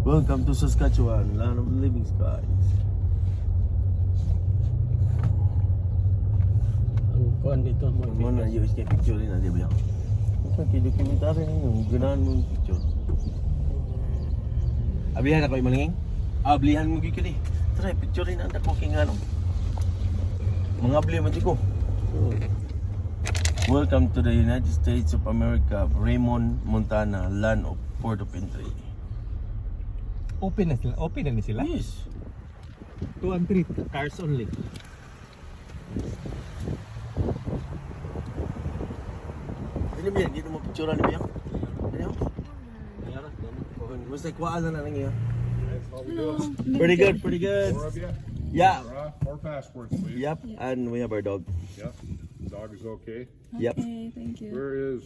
Welcome to Saskatchewan, land of the living skies. Ang kuhan dito mo. Mana you iske picture na dia bilang. Kaki dokumentary ni yung ganahan mong picture. Ablihan ako imalinging. Ablihan mo gyud ni. Try picture na anda ko king ano. Mga abli man ko. Welcome to the United States of America, Raymond-Montana, land of port of entry. Open na sila? Open na ni sila? Yes. 2 and 3 cars only. Ini biar dito mo picture ni biang. Ano? Mas kuhaan na lang yun. Pretty good, pretty good. Four of you? Yeah. Four passports, please. Yep, and we have our dog. Yep. Dog is okay. Yep. Okay, thank you. Where is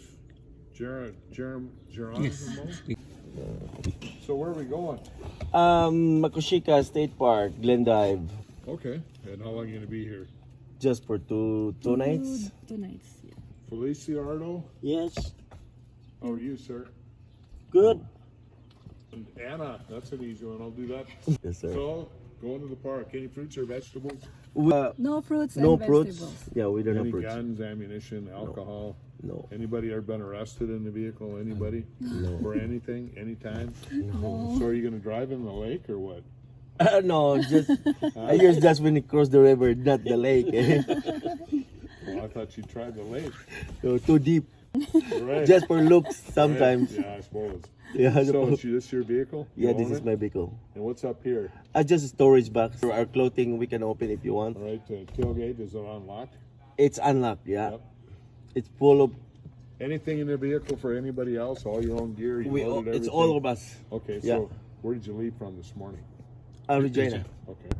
Geronimo? So where are we going? Makushika State Park, Glendive. Okay. And how long are you going to be here? Just for two nights. 2 nights. Yeah. Feliciardo? Yes. How are you, sir? Good. And Anna, that's an easy one. I'll do that. Yes, sir. So, going to the park. Any fruits or vegetables? No fruits No and fruits. vegetables. Yeah, we don't have Any fruits. guns, ammunition, alcohol? No. Anybody ever been arrested in the vehicle? Anybody? No. For anything? Anytime? No. So are you going to drive in the lake or what? No, just I use just when you cross the river, not the lake. Well, I thought you tried the lake. So too deep. Right. Just for looks sometimes. Yeah, I suppose. Yeah. So is this your vehicle? You Yeah, this own is it? my vehicle. And what's up here? Just a storage box for our clothing. We can open if you want. All right, tailgate, is it unlocked? It's unlocked. Yeah. Yep. It's full of. Anything in the vehicle for anybody else? All your own gear? You loaded It's everything? all of us. Okay, so Yeah. where did you leave from this morning? Regina. Okay.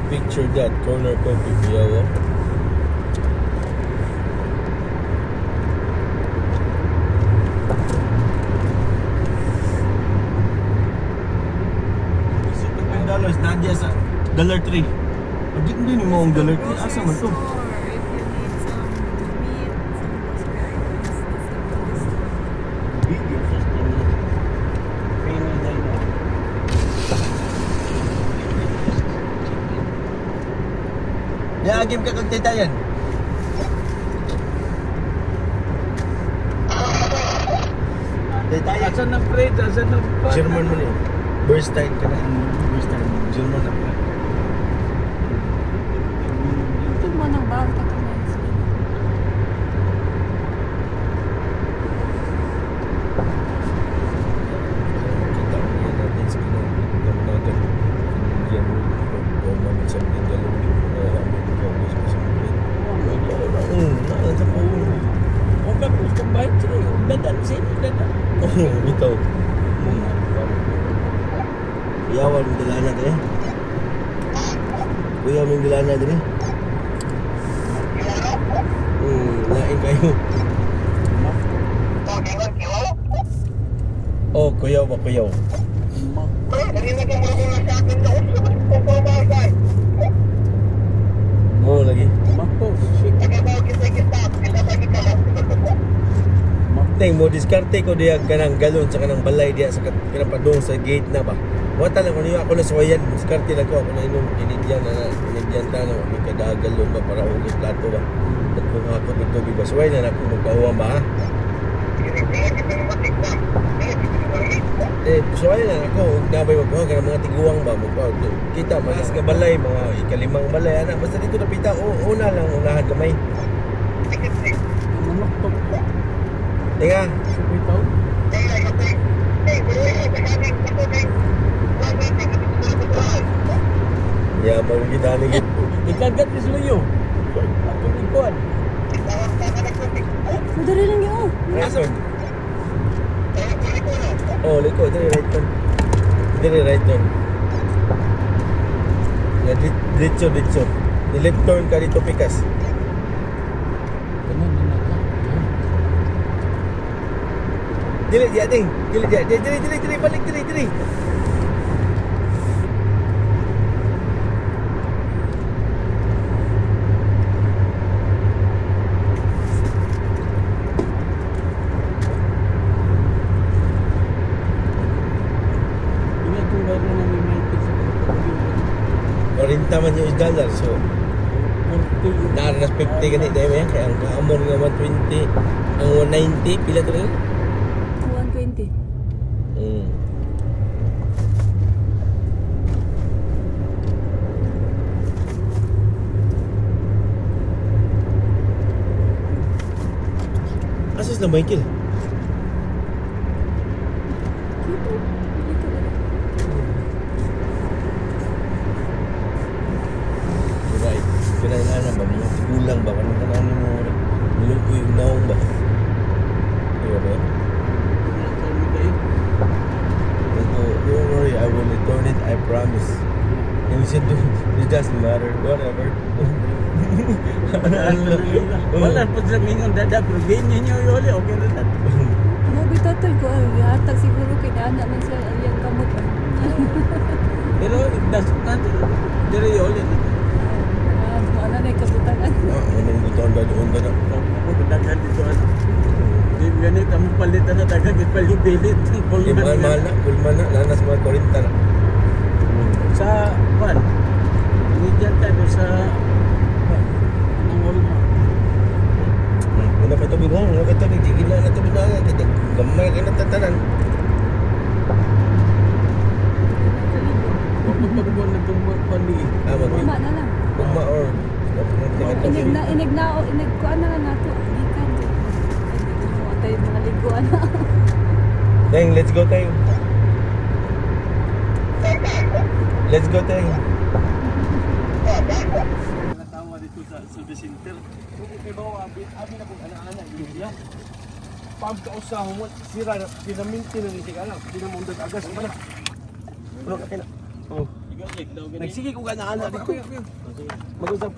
Picture that corner coffee Biyawa. $50 Nadia sa $3. Pagkat hindi mo ang $3. Asa man to? Or if you need some meat, some groceries, that's the biggest store. Ya, agim ka kag titayan. Titayan. Asan ng fridge? Asan ng pan? German mo niyo. Bernstein ka na. Bernstein. German na pa. Ito mo ng bawal ka ito. Kita mo yan natin sa kinaganagan. Yan mo. Pagpaman sa pingalong. Naan sa po. Kung ka gusto bahay sila yung dadan sila. Dadan. Ito. Iyawan mo dilana din eh. Kuya mo yung dilana din eh. Lain kayo. Oh, kuyaw ba kuyaw? Oo, lagi. Mako. Shit. Neng mo diskarte ko diya kanang galon sa kanang balay diya sa kanang padung sa gate na ba. Wata lang ko niyo ako na suwayan diskarte lang ko ako na inom inidyan ta na may kada galon ba para ugos plato ba. At kung ako bigtobi ba suway na ako magpahuwa ba ha. Suway na ako nabay magpahuwa kanang mga tiguang ba magpahuwa. Kita mas ka balay mga ikalimang balay ana basta dito napita una lang unahan kamay. Manok to. Tinga. Subitaw. Ya, magkita ni Ikagat ni Sluyo. Ako ikuan. Madali lang yun. Right. Oh, likod. Dali right turn. Dali right turn. Dito. Left turn ka dito pikas. Dili dia ding. Dili dia. Dili balik dili. Ini itong bago na may Minton sa pagkakabili. $40 man yung dollar. So, 40 yung... naranas 50 ganit dahil yan. Kaya ang kaamon nga 120. Ang 190. Pila to rin? 120. Asus na Michael. Dito. Dito na. Right. Kinailangan ba mo? Kulang ba? Kanang kanang mo? Nilukoy yung naong ba? Diba ba? Don't worry, I will return it, I promise. And we said, it doesn't matter, whatever. Wala po sa mingon dada, pero ganyan nyo yun, okay na lang. Mo bitotoy ko ay hatag siguro kay ana man siya iyang kamot. Pero that's not, dire yun. Ano na kabutangan. Anong butuan ba doon ba na? Ako dagan dito ano. Di ganit ang palitan na dagan ipalit-pilit. Mahal na, kulman na, lanas mga 40 na. Sa pan. Hindi dyan tayo sa Nangolma. Ano pa ito bigong? Ano pa ito? Digigil na ito binangan. Gamay ka na tatanan. Magpagbuwan na itong pali. Tama na lang. Guma or... Inig ko na lang nato. Gikan. Ay mga liguan. Teng, let's go Teng. Let's go Teng. Natawa dito sa service center. Kung ibaw abi na kung ana-ana India. Pump ka usa humot sira na pinaminti na ni anak. Pinamundag agas man. Puno ka kina. Oh. Nagsige ko ana-ana dito. Mag-usap